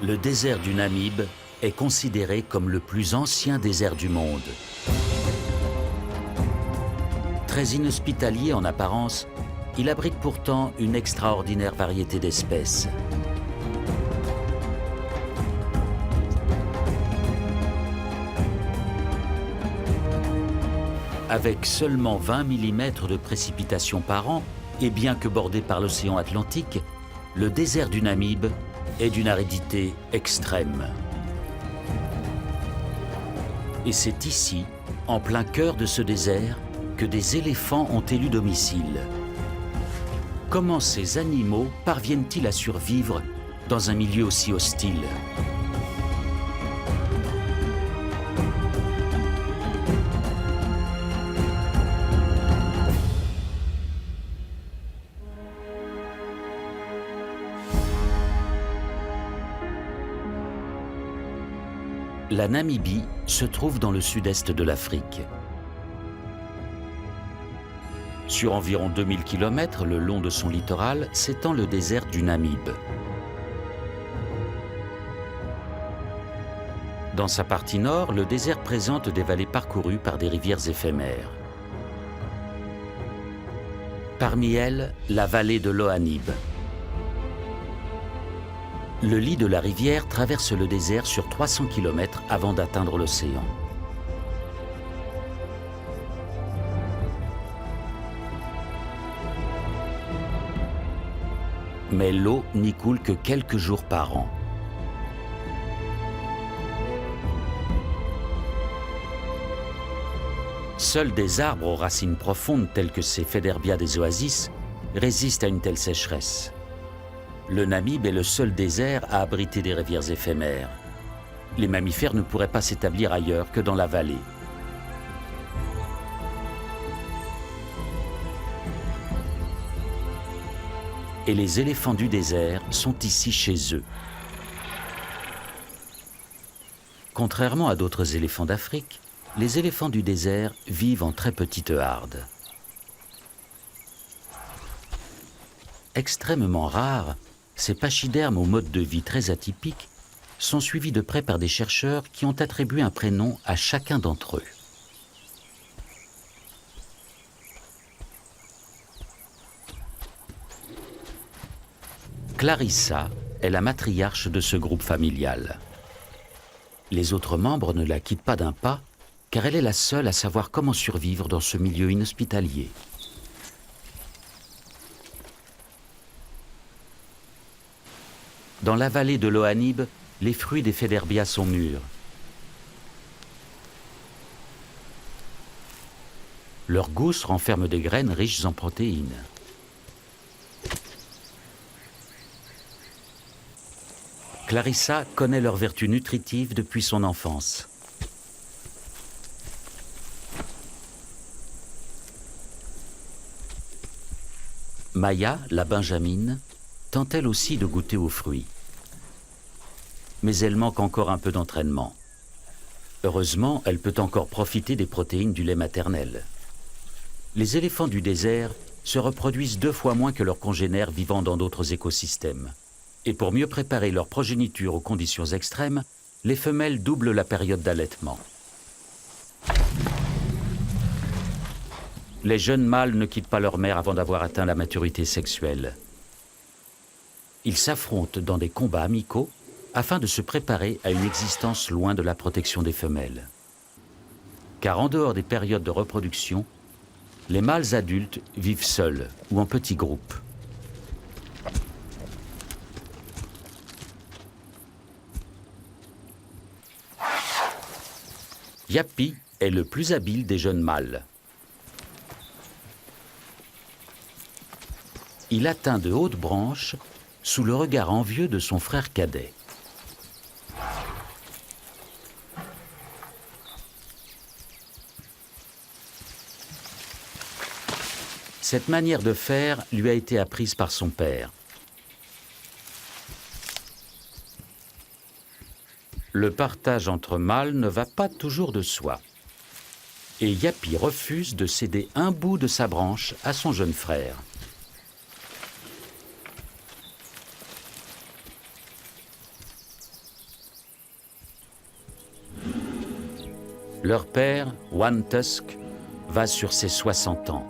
Le désert du Namib est considéré comme le plus ancien désert du monde. Très inhospitalier en apparence, il abrite pourtant une extraordinaire variété d'espèces. Avec seulement 20 mm de précipitations par an, et bien que bordé par l'océan Atlantique, le désert du Namib est d'une aridité extrême. Et c'est ici, en plein cœur de ce désert, que des éléphants ont élu domicile. Comment ces animaux parviennent-ils à survivre dans un milieu aussi hostile ? La Namibie se trouve dans le sud-est de l'Afrique. Sur environ 2000 km le long de son littoral s'étend le désert du Namib. Dans sa partie nord, le désert présente des vallées parcourues par des rivières éphémères. Parmi elles, la vallée de l'Ohanib. Le lit de la rivière traverse le désert sur 300 km avant d'atteindre l'océan. Mais l'eau n'y coule que quelques jours par an. Seuls des arbres aux racines profondes tels que ces Federbia des oasis résistent à une telle sécheresse. Le Namib est le seul désert à abriter des rivières éphémères. Les mammifères ne pourraient pas s'établir ailleurs que dans la vallée. Et les éléphants du désert sont ici chez eux. Contrairement à d'autres éléphants d'Afrique, les éléphants du désert vivent en très petites hardes. Extrêmement rares, ces pachydermes au mode de vie très atypique sont suivis de près par des chercheurs qui ont attribué un prénom à chacun d'entre eux. Clarissa est la matriarche de ce groupe familial. Les autres membres ne la quittent pas d'un pas, car elle est la seule à savoir comment survivre dans ce milieu inhospitalier. Dans la vallée de l'Ohanib, les fruits des Federbia sont mûrs. Leurs gousses renferment des graines riches en protéines. Clarissa connaît leurs vertus nutritives depuis son enfance. Maya, la benjamine, tente elle aussi de goûter aux fruits. Mais elle manque encore un peu d'entraînement. Heureusement, elle peut encore profiter des protéines du lait maternel. Les éléphants du désert se reproduisent 2 fois moins que leurs congénères vivant dans d'autres écosystèmes. Et pour mieux préparer leur progéniture aux conditions extrêmes, les femelles doublent la période d'allaitement. Les jeunes mâles ne quittent pas leur mère avant d'avoir atteint la maturité sexuelle. Ils s'affrontent dans des combats amicaux afin de se préparer à une existence loin de la protection des femelles. Car en dehors des périodes de reproduction, les mâles adultes vivent seuls ou en petits groupes. Yapi est le plus habile des jeunes mâles. Il atteint de hautes branches sous le regard envieux de son frère cadet. Cette manière de faire lui a été apprise par son père. Le partage entre mâles ne va pas toujours de soi. Et Yapi refuse de céder un bout de sa branche à son jeune frère. Leur père, One Tusk, va sur ses 60 ans.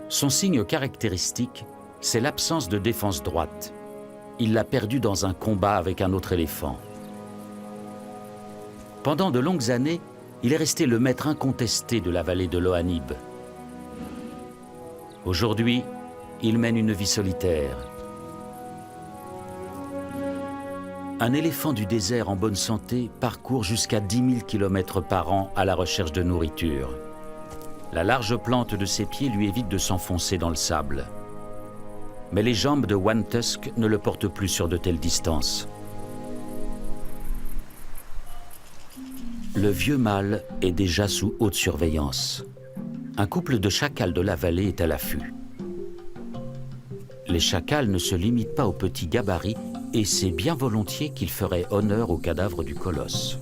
Son signe caractéristique, c'est l'absence de défense droite. Il l'a perdue dans un combat avec un autre éléphant. Pendant de longues années, il est resté le maître incontesté de la vallée de l'Ohanib. Aujourd'hui, il mène une vie solitaire. Un éléphant du désert en bonne santé parcourt jusqu'à 10 000 km par an à la recherche de nourriture. La large plante de ses pieds lui évite de s'enfoncer dans le sable. Mais les jambes de One Tusk ne le portent plus sur de telles distances. Le vieux mâle est déjà sous haute surveillance. Un couple de chacals de la vallée est à l'affût. Les chacals ne se limitent pas aux petits gabarits et c'est bien volontiers qu'ils feraient honneur au cadavre du colosse.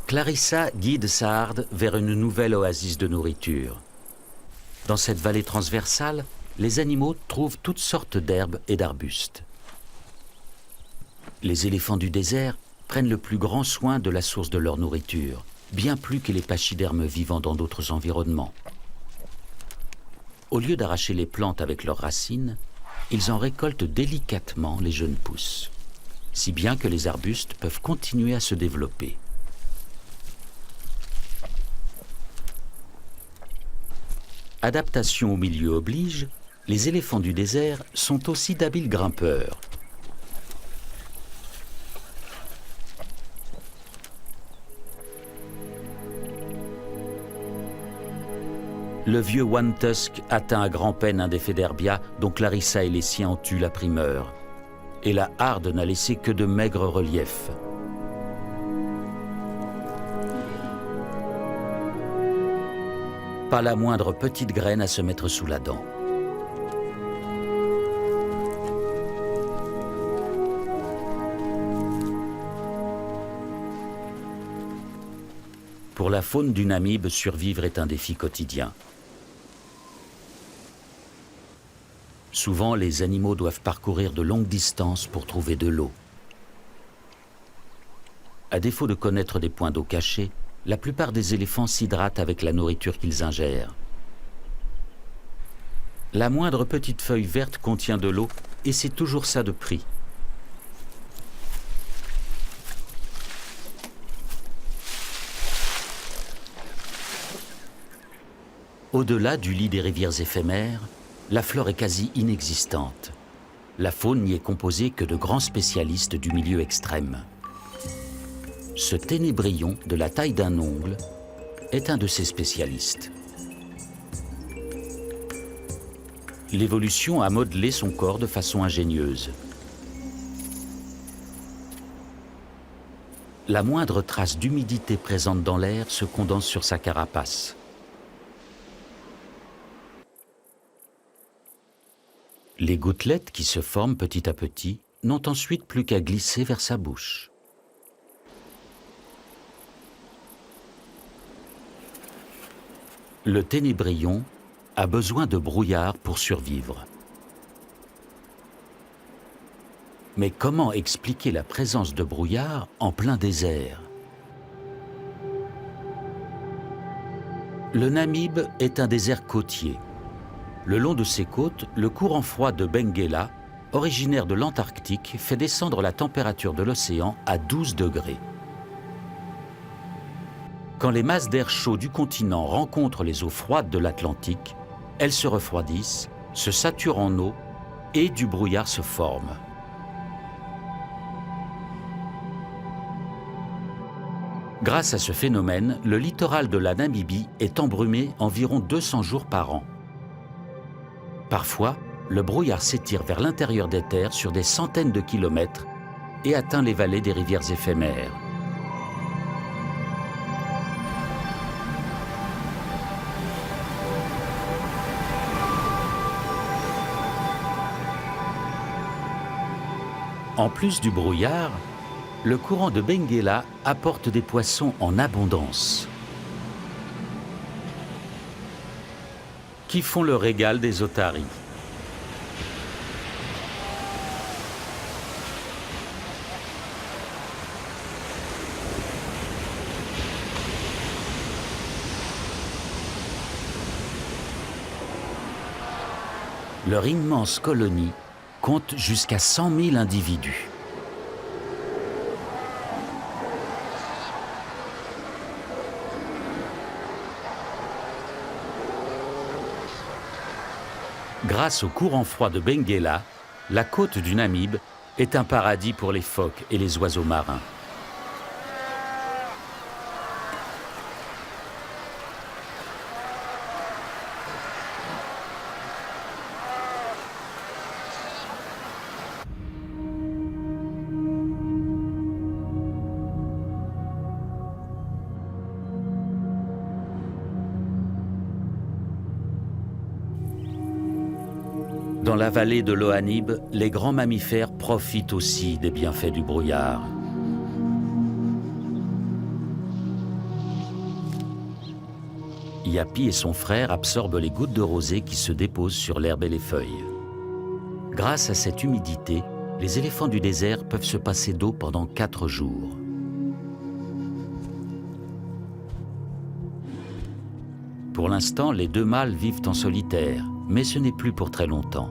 Clarissa guide Saard vers une nouvelle oasis de nourriture. Dans cette vallée transversale, les animaux trouvent toutes sortes d'herbes et d'arbustes. Les éléphants du désert prennent le plus grand soin de la source de leur nourriture, bien plus que les pachydermes vivant dans d'autres environnements. Au lieu d'arracher les plantes avec leurs racines, ils en récoltent délicatement les jeunes pousses, si bien que les arbustes peuvent continuer à se développer. Adaptation au milieu oblige, les éléphants du désert sont aussi d'habiles grimpeurs. Le vieux One Tusk atteint à grand-peine un des Féderbias dont Clarissa et les siens ont eu la primeur. Et la harde n'a laissé que de maigres reliefs. Pas la moindre petite graine à se mettre sous la dent. Pour la faune du Namib, survivre est un défi quotidien. Souvent, les animaux doivent parcourir de longues distances pour trouver de l'eau. À défaut de connaître des points d'eau cachés, la plupart des éléphants s'hydratent avec la nourriture qu'ils ingèrent. La moindre petite feuille verte contient de l'eau et c'est toujours ça de prix. Au-delà du lit des rivières éphémères, la flore est quasi inexistante. La faune n'y est composée que de grands spécialistes du milieu extrême. Ce ténébrion de la taille d'un ongle est un de ces spécialistes. L'évolution a modelé son corps de façon ingénieuse. La moindre trace d'humidité présente dans l'air se condense sur sa carapace. Les gouttelettes qui se forment petit à petit n'ont ensuite plus qu'à glisser vers sa bouche. Le ténébrion a besoin de brouillard pour survivre. Mais comment expliquer la présence de brouillard en plein désert? Le Namib est un désert côtier. Le long de ses côtes, le courant froid de Benguela, originaire de l'Antarctique, fait descendre la température de l'océan à 12 degrés. Quand les masses d'air chaud du continent rencontrent les eaux froides de l'Atlantique, elles se refroidissent, se saturent en eau et du brouillard se forme. Grâce à ce phénomène, le littoral de la Namibie est embrumé environ 200 jours par an. Parfois, le brouillard s'étire vers l'intérieur des terres sur des centaines de kilomètres et atteint les vallées des rivières éphémères. En plus du brouillard, le courant de Benguela apporte des poissons en abondance, qui font le régal des otaries. leur immense colonie compte jusqu'à 100 000 individus. Grâce au courant froid de Benguela, la côte du Namibe est un paradis pour les phoques et les oiseaux marins. Dans la vallée de l'Ohanib, les grands mammifères profitent aussi des bienfaits du brouillard. Yapi et son frère absorbent les gouttes de rosée qui se déposent sur l'herbe et les feuilles. Grâce à cette humidité, les éléphants du désert peuvent se passer d'eau pendant 4 jours. Pour l'instant, les 2 mâles vivent en solitaire, mais ce n'est plus pour très longtemps.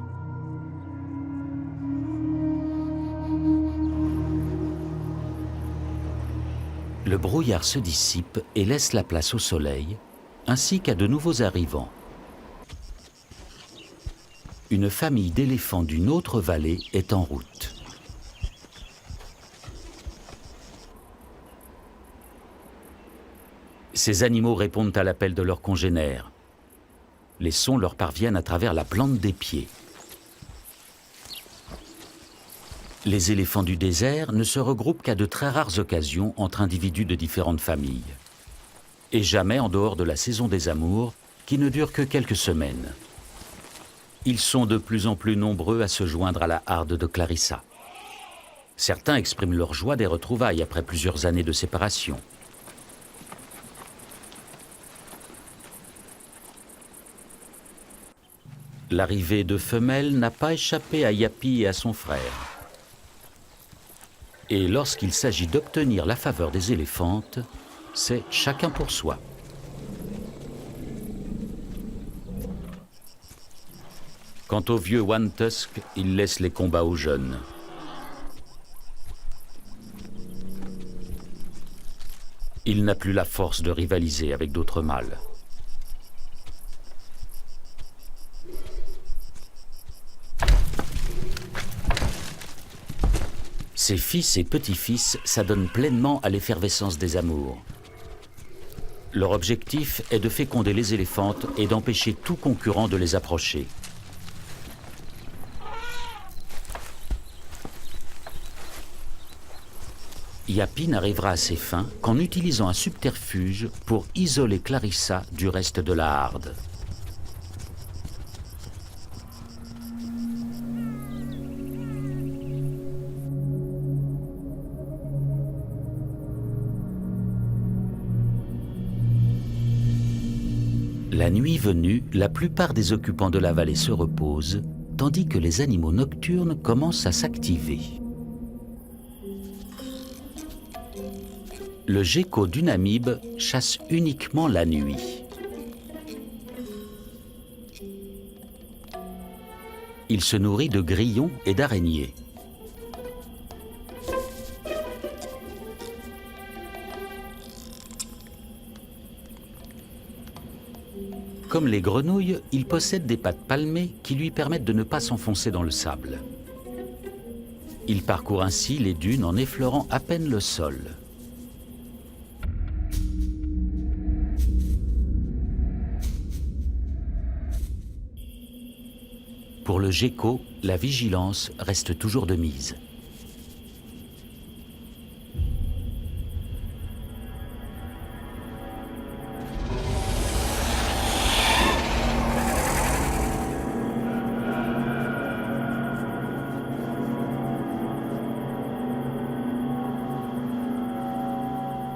Le brouillard se dissipe et laisse la place au soleil, ainsi qu'à de nouveaux arrivants. Une famille d'éléphants d'une autre vallée est en route. Ces animaux répondent à l'appel de leurs congénères. Les sons leur parviennent à travers la plante des pieds. Les éléphants du désert ne se regroupent qu'à de très rares occasions entre individus de différentes familles. Et jamais en dehors de la saison des amours, qui ne dure que quelques semaines. Ils sont de plus en plus nombreux à se joindre à la harde de Clarissa. Certains expriment leur joie des retrouvailles après plusieurs années de séparation. L'arrivée de femelles n'a pas échappé à Yapi et à son frère. Et lorsqu'il s'agit d'obtenir la faveur des éléphantes, c'est chacun pour soi. Quant au vieux One Tusk, il laisse les combats aux jeunes. Il n'a plus la force de rivaliser avec d'autres mâles. Ses fils et petits-fils s'adonnent pleinement à l'effervescence des amours. Leur objectif est de féconder les éléphantes et d'empêcher tout concurrent de les approcher. Yapi n'arrivera à ses fins qu'en utilisant un subterfuge pour isoler Clarissa du reste de la harde. La nuit venue, la plupart des occupants de la vallée se reposent, tandis que les animaux nocturnes commencent à s'activer. Le gecko du Namibe chasse uniquement la nuit. Il se nourrit de grillons et d'araignées. Comme les grenouilles, il possède des pattes palmées qui lui permettent de ne pas s'enfoncer dans le sable. Il parcourt ainsi les dunes en effleurant à peine le sol. Pour le gecko, la vigilance reste toujours de mise.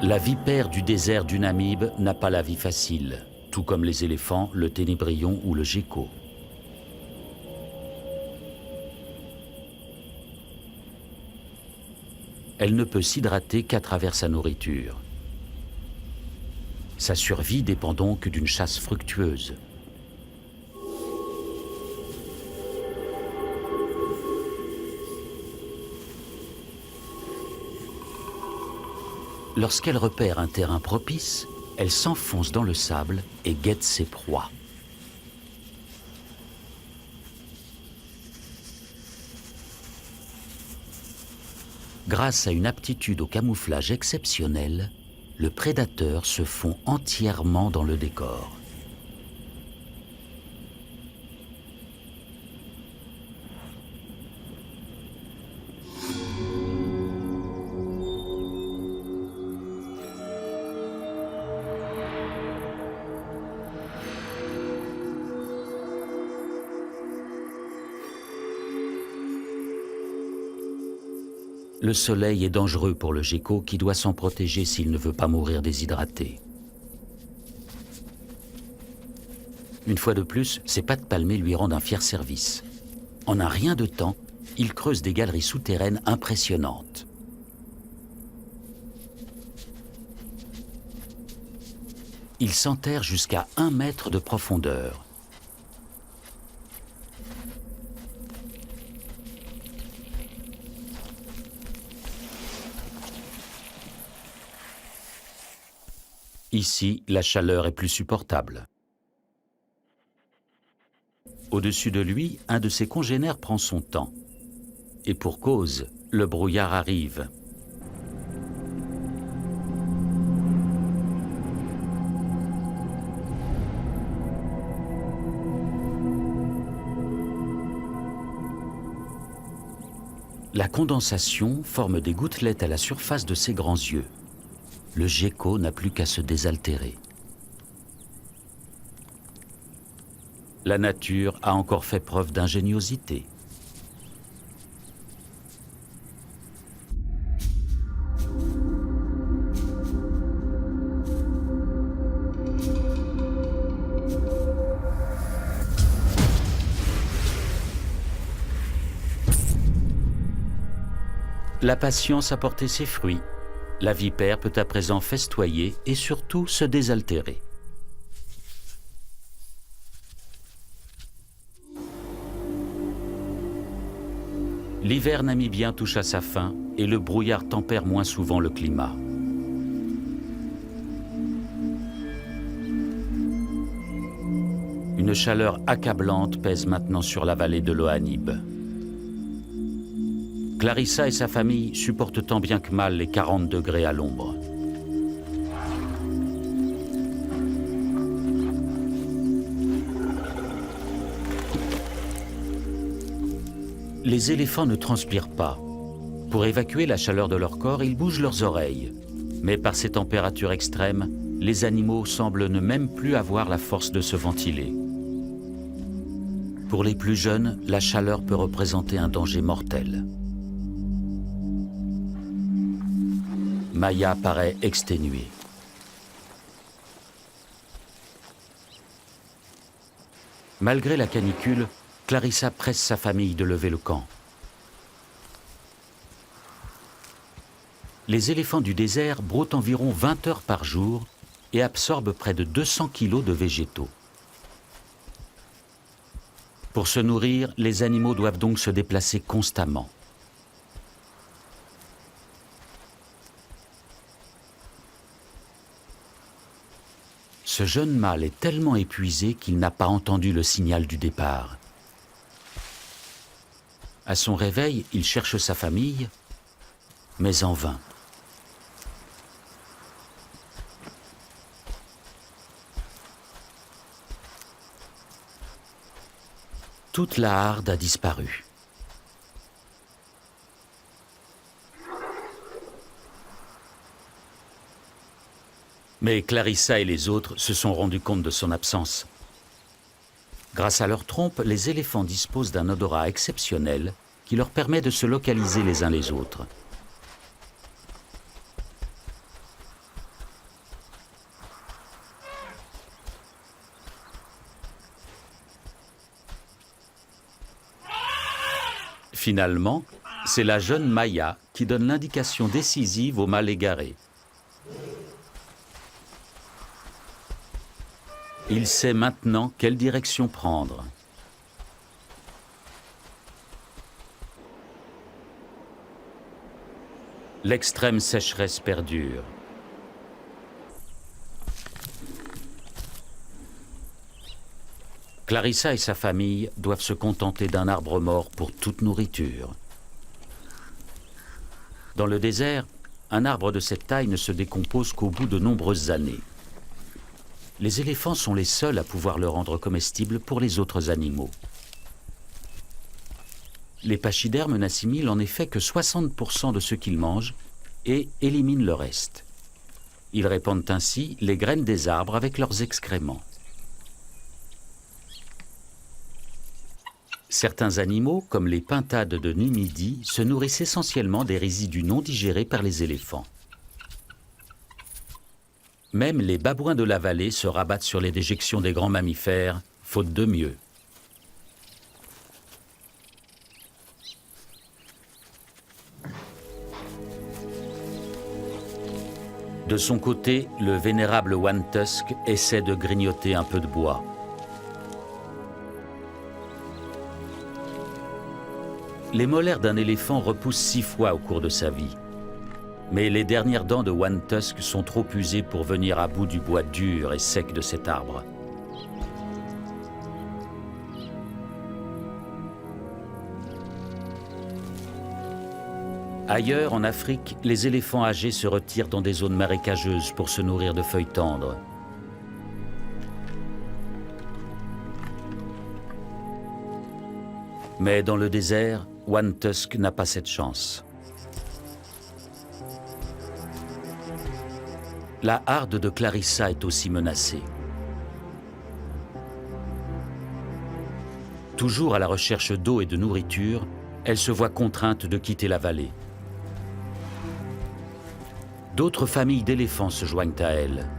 La vipère du désert du Namibe n'a pas la vie facile, tout comme les éléphants, le ténébrion ou le gecko. Elle ne peut s'hydrater qu'à travers sa nourriture. Sa survie dépend donc d'une chasse fructueuse. Lorsqu'elle repère un terrain propice, elle s'enfonce dans le sable et guette ses proies. Grâce à une aptitude au camouflage exceptionnelle, le prédateur se fond entièrement dans le décor. Le soleil est dangereux pour le gecko qui doit s'en protéger s'il ne veut pas mourir déshydraté. Une fois de plus, ses pattes palmées lui rendent un fier service. En un rien de temps, il creuse des galeries souterraines impressionnantes. Il s'enterre jusqu'à 1 mètre de profondeur. Ici, la chaleur est plus supportable. Au-dessus de lui, un de ses congénères prend son temps. Et pour cause, le brouillard arrive. La condensation forme des gouttelettes à la surface de ses grands yeux. Le gecko n'a plus qu'à se désaltérer. La nature a encore fait preuve d'ingéniosité. La patience a porté ses fruits. La vipère peut à présent festoyer et surtout se désaltérer. L'hiver namibien touche à sa fin et le brouillard tempère moins souvent le climat. Une chaleur accablante pèse maintenant sur la vallée de l'Ohanib. Clarissa et sa famille supportent tant bien que mal les 40 degrés à l'ombre. Les éléphants ne transpirent pas. Pour évacuer la chaleur de leur corps, ils bougent leurs oreilles. Mais par ces températures extrêmes, les animaux semblent ne même plus avoir la force de se ventiler. Pour les plus jeunes, la chaleur peut représenter un danger mortel. Maya paraît exténuée. Malgré la canicule, Clarissa presse sa famille de lever le camp. Les éléphants du désert broutent environ 20 heures par jour et absorbent près de 200 kilos de végétaux. Pour se nourrir, les animaux doivent donc se déplacer constamment. Ce jeune mâle est tellement épuisé qu'il n'a pas entendu le signal du départ. À son réveil, il cherche sa famille, mais en vain. Toute la harde a disparu. Mais Clarissa et les autres se sont rendus compte de son absence. Grâce à leur trompe, les éléphants disposent d'un odorat exceptionnel qui leur permet de se localiser les uns les autres. Finalement, c'est la jeune Maya qui donne l'indication décisive au mâle égaré. Il sait maintenant quelle direction prendre. L'extrême sécheresse perdure. Clarissa et sa famille doivent se contenter d'un arbre mort pour toute nourriture. Dans le désert, un arbre de cette taille ne se décompose qu'au bout de nombreuses années. Les éléphants sont les seuls à pouvoir le rendre comestible pour les autres animaux. Les pachydermes n'assimilent en effet que 60% de ce qu'ils mangent et éliminent le reste. Ils répandent ainsi les graines des arbres avec leurs excréments. Certains animaux, comme les pintades de Numidie, se nourrissent essentiellement des résidus non digérés par les éléphants. Même les babouins de la vallée se rabattent sur les déjections des grands mammifères, faute de mieux. De son côté, le vénérable One Tusk essaie de grignoter un peu de bois. Les molaires d'un éléphant repoussent 6 fois au cours de sa vie. Mais les dernières dents de One Tusk sont trop usées pour venir à bout du bois dur et sec de cet arbre. Ailleurs, en Afrique, les éléphants âgés se retirent dans des zones marécageuses pour se nourrir de feuilles tendres. Mais dans le désert, One Tusk n'a pas cette chance. La harde de Clarissa est aussi menacée. Toujours à la recherche d'eau et de nourriture, elle se voit contrainte de quitter la vallée. D'autres familles d'éléphants se joignent à elle.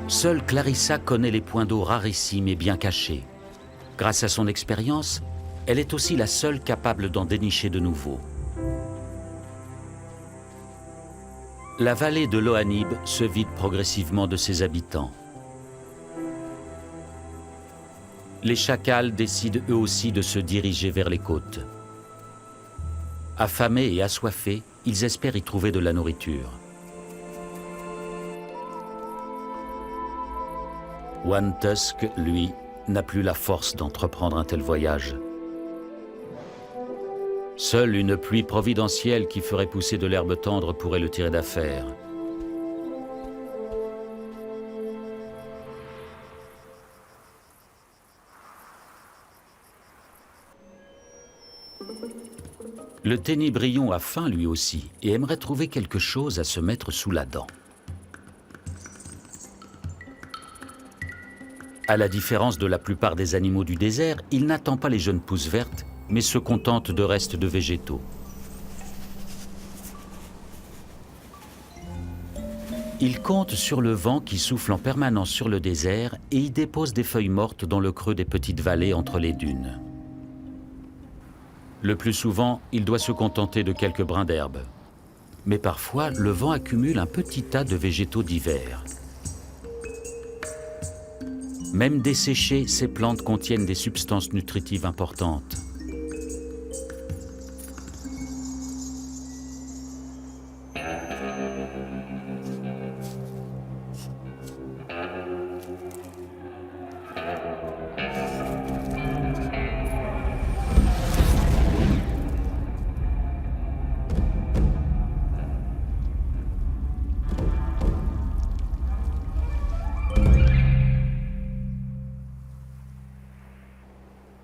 Seule Clarissa connaît les points d'eau rarissimes et bien cachés. Grâce à son expérience, elle est aussi la seule capable d'en dénicher de nouveaux. La vallée de l'Ohanib se vide progressivement de ses habitants. Les chacals décident eux aussi de se diriger vers les côtes. Affamés et assoiffés, ils espèrent y trouver de la nourriture. One Tusk, lui, n'a plus la force d'entreprendre un tel voyage. Seule une pluie providentielle qui ferait pousser de l'herbe tendre pourrait le tirer d'affaire. Le ténébrion a faim lui aussi et aimerait trouver quelque chose à se mettre sous la dent. À la différence de la plupart des animaux du désert, il n'attend pas les jeunes pousses vertes, mais se contente de restes de végétaux. Il compte sur le vent qui souffle en permanence sur le désert et y dépose des feuilles mortes dans le creux des petites vallées entre les dunes. Le plus souvent, il doit se contenter de quelques brins d'herbe. Mais parfois, le vent accumule un petit tas de végétaux divers. Même desséchées, ces plantes contiennent des substances nutritives importantes.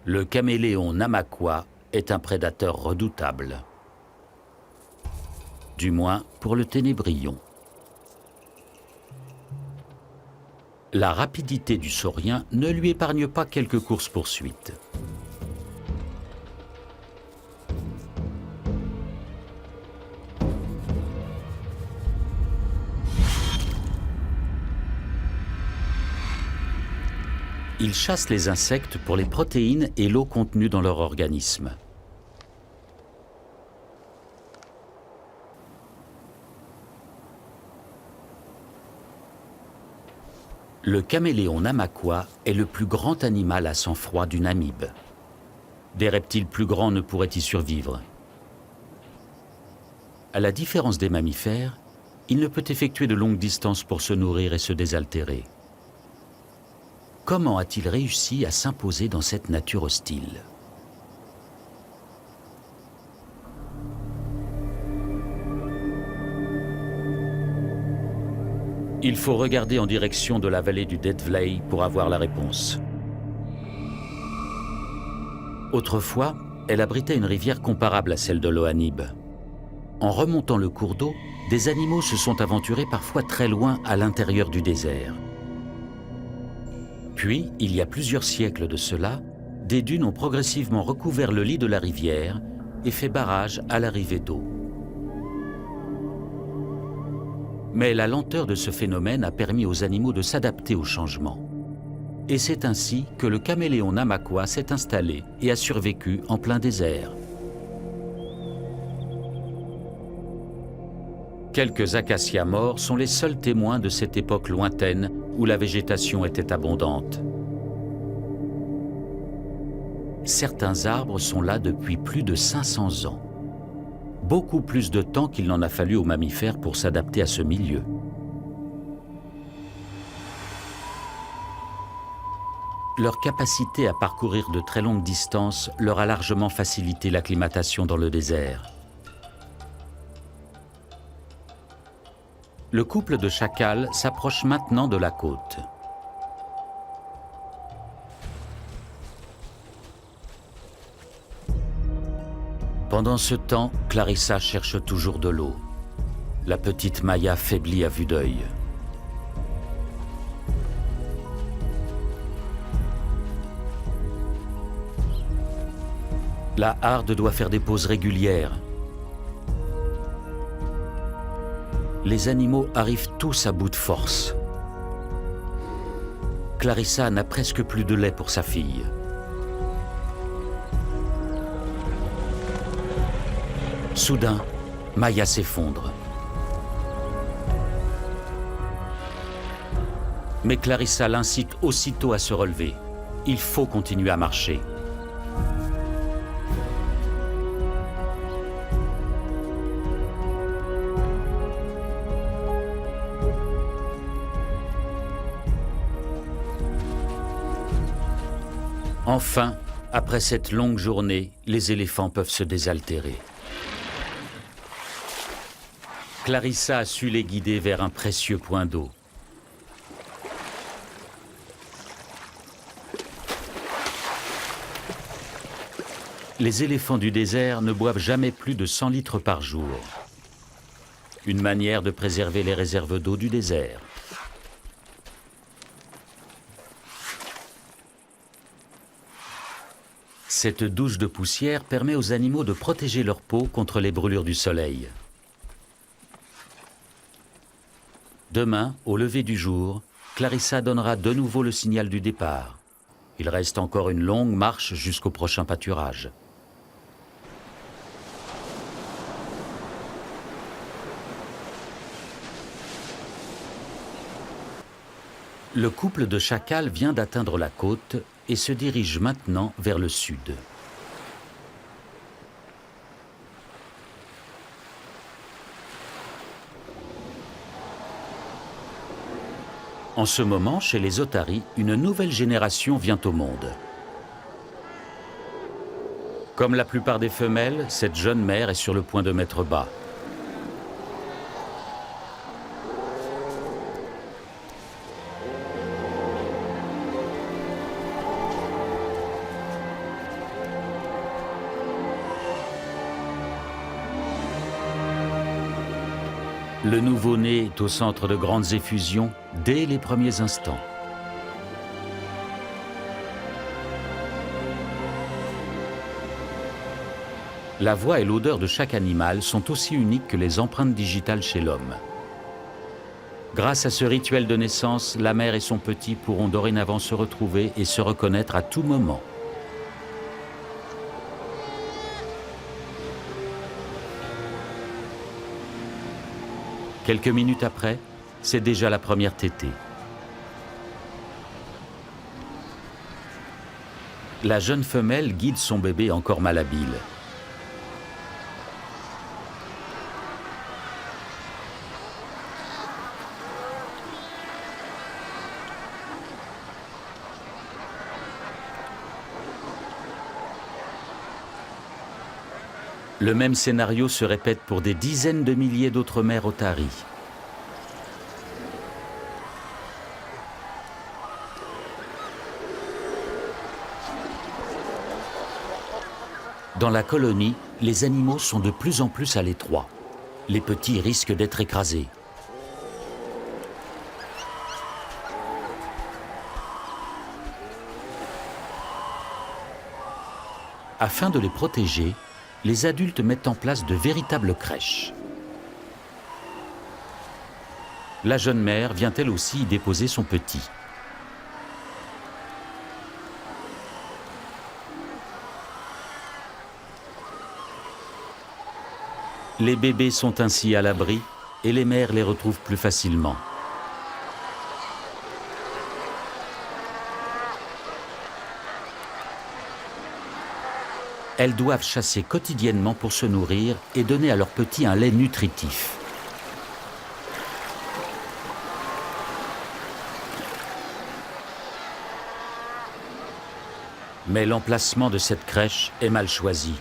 Le caméléon Namaqua est un prédateur redoutable. Du moins pour le ténébrion. La rapidité du saurien ne lui épargne pas quelques courses-poursuites. Ils chassent les insectes pour les protéines et l'eau contenue dans leur organisme. Le caméléon Namaqua est le plus grand animal à sang froid du Namib. Des reptiles plus grands ne pourraient y survivre. À la différence des mammifères, il ne peut effectuer de longues distances pour se nourrir et se désaltérer. Comment a-t-il réussi à s'imposer dans cette nature hostile ? Il faut regarder en direction de la vallée du Dead Vley pour avoir la réponse. Autrefois, elle abritait une rivière comparable à celle de l'Ohanib. En remontant le cours d'eau, des animaux se sont aventurés parfois très loin à l'intérieur du désert. Puis, il y a plusieurs siècles de cela, des dunes ont progressivement recouvert le lit de la rivière et fait barrage à l'arrivée d'eau. Mais la lenteur de ce phénomène a permis aux animaux de s'adapter au changement. Et c'est ainsi que le caméléon Namaqua s'est installé et a survécu en plein désert. Quelques acacias morts sont les seuls témoins de cette époque lointaine où la végétation était abondante. Certains arbres sont là depuis plus de 500 ans. Beaucoup plus de temps qu'il n'en a fallu aux mammifères pour s'adapter à ce milieu. Leur capacité à parcourir de très longues distances leur a largement facilité l'acclimatation dans le désert. Le couple de chacals s'approche maintenant de la côte. Pendant ce temps, Clarissa cherche toujours de l'eau. La petite Maya faiblit à vue d'œil. La harde doit faire des pauses régulières. Les animaux arrivent tous à bout de force. Clarissa n'a presque plus de lait pour sa fille. Soudain, Maya s'effondre. Mais Clarissa l'incite aussitôt à se relever. Il faut continuer à marcher. Enfin, après cette longue journée, les éléphants peuvent se désaltérer. Clarissa a su les guider vers un précieux point d'eau. Les éléphants du désert ne boivent jamais plus de 100 litres par jour. Une manière de préserver les réserves d'eau du désert. Cette douche de poussière permet aux animaux de protéger leur peau contre les brûlures du soleil. Demain, au lever du jour, Clarissa donnera de nouveau le signal du départ. Il reste encore une longue marche jusqu'au prochain pâturage. Le couple de chacals vient d'atteindre la côte et se dirige maintenant vers le sud. En ce moment, chez les otaries, une nouvelle génération vient au monde. Comme la plupart des femelles, cette jeune mère est sur le point de mettre bas. Le nouveau-né est au centre de grandes effusions dès les premiers instants. La voix et l'odeur de chaque animal sont aussi uniques que les empreintes digitales chez l'homme. Grâce à ce rituel de naissance, la mère et son petit pourront dorénavant se retrouver et se reconnaître à tout moment. Quelques minutes après, c'est déjà la première tétée. La jeune femelle guide son bébé encore malhabile. Le même scénario se répète pour des dizaines de milliers d'autres mères otaries. Dans la colonie, les animaux sont de plus en plus à l'étroit. Les petits risquent d'être écrasés. Afin de les protéger, les adultes mettent en place de véritables crèches. La jeune mère vient elle aussi y déposer son petit. Les bébés sont ainsi à l'abri et les mères les retrouvent plus facilement. Elles doivent chasser quotidiennement pour se nourrir et donner à leurs petits un lait nutritif. Mais l'emplacement de cette crèche est mal choisi.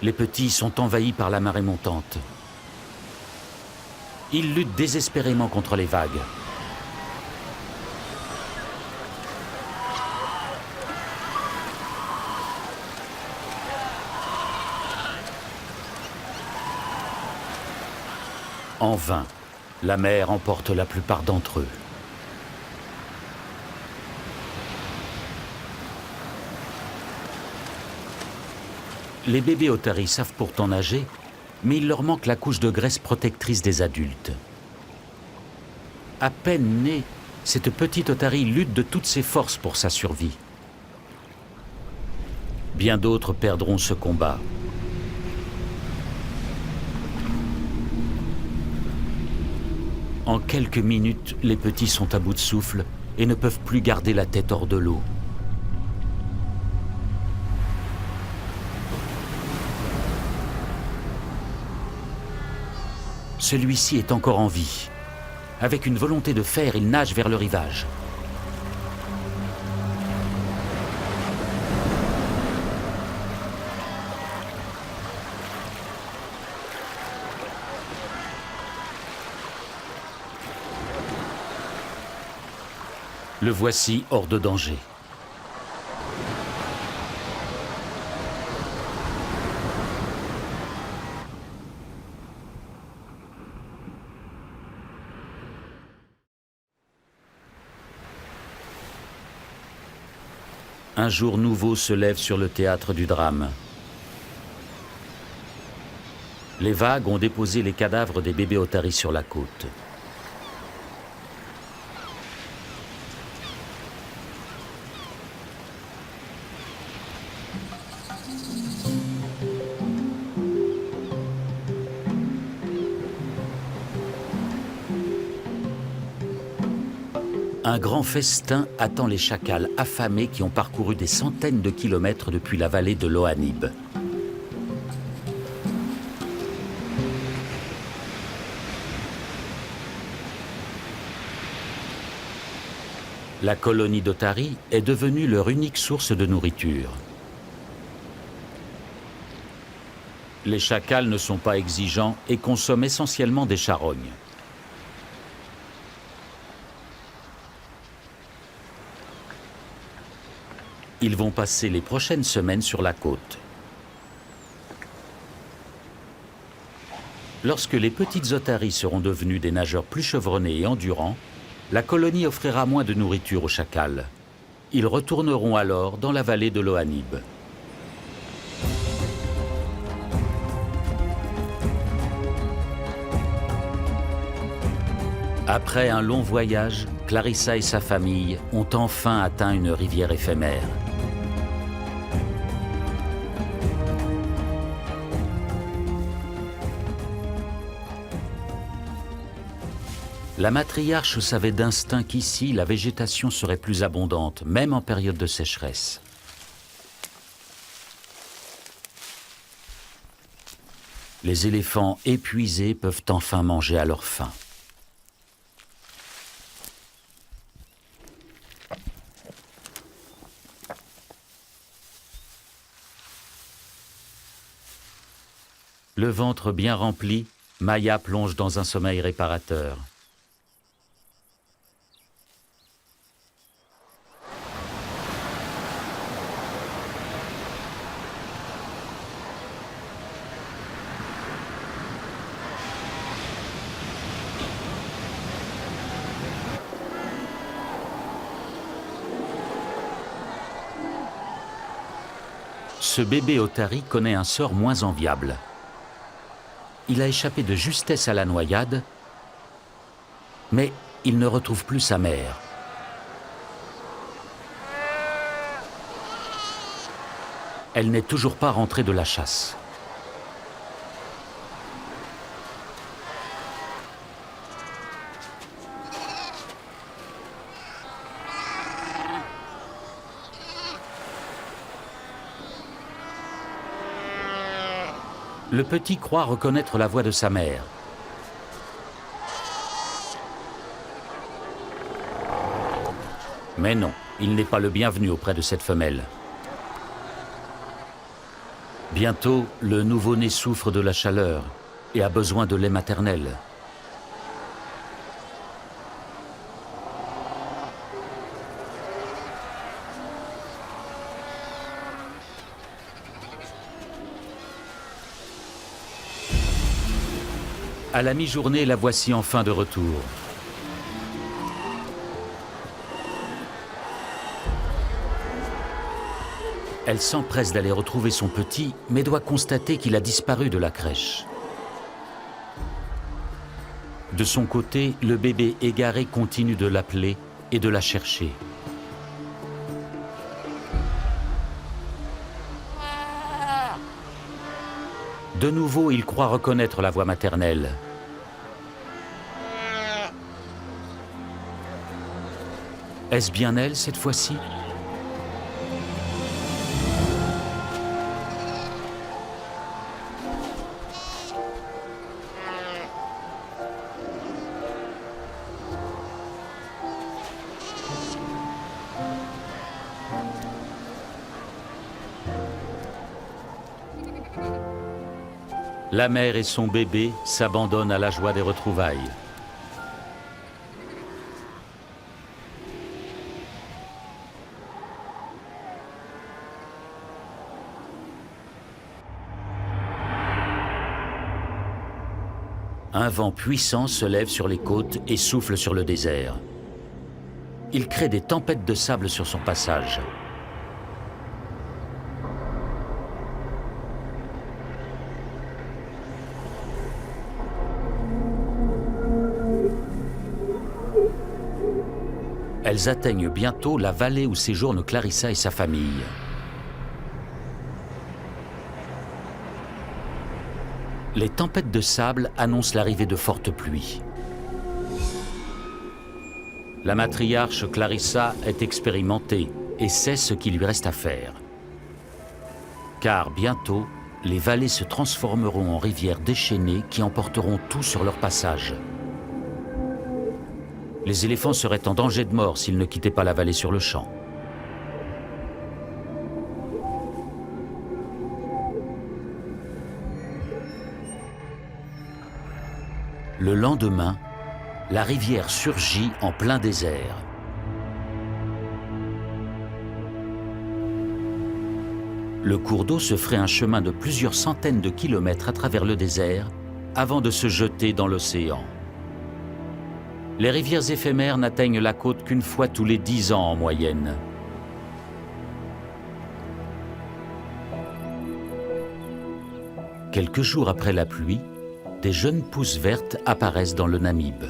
Les petits sont envahis par la marée montante. Ils luttent désespérément contre les vagues. En vain, la mer emporte la plupart d'entre eux. Les bébés otaries savent pourtant nager, mais il leur manque la couche de graisse protectrice des adultes. À peine née, cette petite otarie lutte de toutes ses forces pour sa survie. Bien d'autres perdront ce combat. En quelques minutes, les petits sont à bout de souffle et ne peuvent plus garder la tête hors de l'eau. Celui-ci est encore en vie. Avec une volonté de fer, il nage vers le rivage. Le voici hors de danger. Un jour nouveau se lève sur le théâtre du drame. Les vagues ont déposé les cadavres des bébés otaries sur la côte. Un grand festin attend les chacals affamés qui ont parcouru des centaines de kilomètres depuis la vallée de l'Ohanib. La colonie d'otaries est devenue leur unique source de nourriture. Les chacals ne sont pas exigeants et consomment essentiellement des charognes. Ils vont passer les prochaines semaines sur la côte. Lorsque les petites otaries seront devenues des nageurs plus chevronnés et endurants, la colonie offrira moins de nourriture aux chacals. Ils retourneront alors dans la vallée de l'Ohanib. Après un long voyage, Clarissa et sa famille ont enfin atteint une rivière éphémère. La matriarche savait d'instinct qu'ici, la végétation serait plus abondante, même en période de sécheresse. Les éléphants épuisés peuvent enfin manger à leur faim. Le ventre bien rempli, Maya plonge dans un sommeil réparateur. Ce bébé otari connaît un sort moins enviable. Il a échappé de justesse à la noyade, mais il ne retrouve plus sa mère. Elle n'est toujours pas rentrée de la chasse. Le petit croit reconnaître la voix de sa mère. Mais non, il n'est pas le bienvenu auprès de cette femelle. Bientôt, le nouveau-né souffre de la chaleur et a besoin de lait maternel. À la mi-journée, la voici enfin de retour. Elle s'empresse d'aller retrouver son petit, mais doit constater qu'il a disparu de la crèche. De son côté, le bébé égaré continue de l'appeler et de la chercher. De nouveau, il croit reconnaître la voix maternelle. Est-ce bien elle cette fois-ci ? La mère et son bébé s'abandonnent à la joie des retrouvailles. Un vent puissant se lève sur les côtes et souffle sur le désert. Il crée des tempêtes de sable sur son passage. Elles atteignent bientôt la vallée où séjournent Clarissa et sa famille. Les tempêtes de sable annoncent l'arrivée de fortes pluies. La matriarche Clarissa est expérimentée et sait ce qu'il lui reste à faire. Car bientôt, les vallées se transformeront en rivières déchaînées qui emporteront tout sur leur passage. Les éléphants seraient en danger de mort s'ils ne quittaient pas la vallée sur le champ. Le lendemain, la rivière surgit en plein désert. Le cours d'eau se ferait un chemin de plusieurs centaines de kilomètres à travers le désert avant de se jeter dans l'océan. Les rivières éphémères n'atteignent la côte qu'une fois tous les 10 ans en moyenne. Quelques jours après la pluie, des jeunes pousses vertes apparaissent dans le Namib.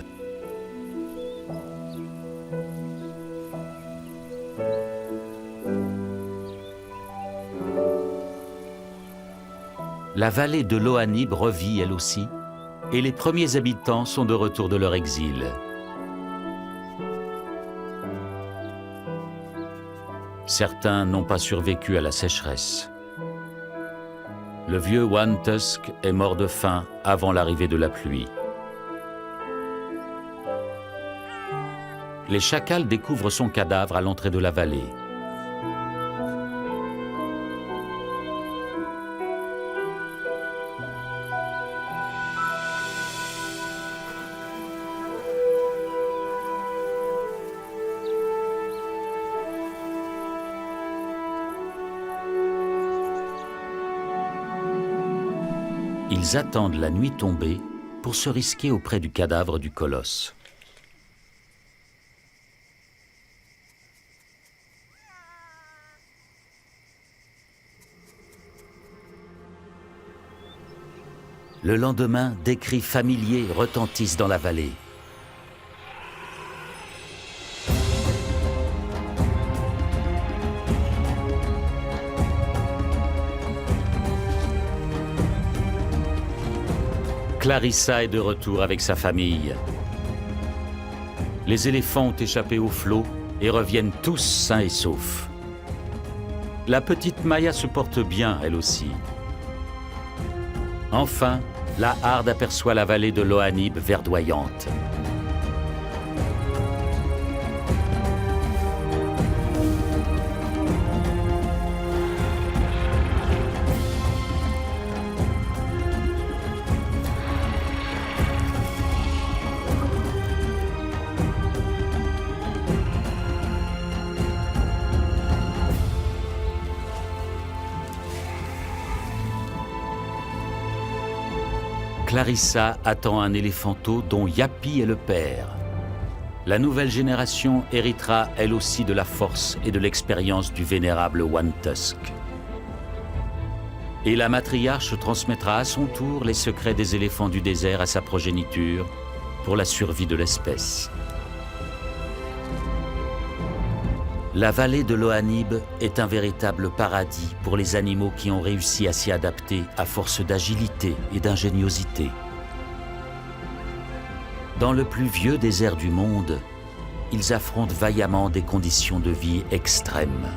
La vallée de l'Ohanib revit elle aussi, et les premiers habitants sont de retour de leur exil. Certains n'ont pas survécu à la sécheresse. Le vieux One Tusk est mort de faim avant l'arrivée de la pluie. Les chacals découvrent son cadavre à l'entrée de la vallée. Ils attendent la nuit tombée pour se risquer auprès du cadavre du colosse. Le lendemain, des cris familiers retentissent dans la vallée. Clarissa est de retour avec sa famille. Les éléphants ont échappé au flot et reviennent tous sains et saufs. La petite Maya se porte bien, elle aussi. Enfin, la harde aperçoit la vallée de l'Ohanib verdoyante. Clarissa attend un éléphanteau dont Yapi est le père. La nouvelle génération héritera elle aussi de la force et de l'expérience du vénérable One Tusk. Et la matriarche transmettra à son tour les secrets des éléphants du désert à sa progéniture pour la survie de l'espèce. La vallée de l'Ohanib est un véritable paradis pour les animaux qui ont réussi à s'y adapter à force d'agilité et d'ingéniosité. Dans le plus vieux désert du monde, ils affrontent vaillamment des conditions de vie extrêmes.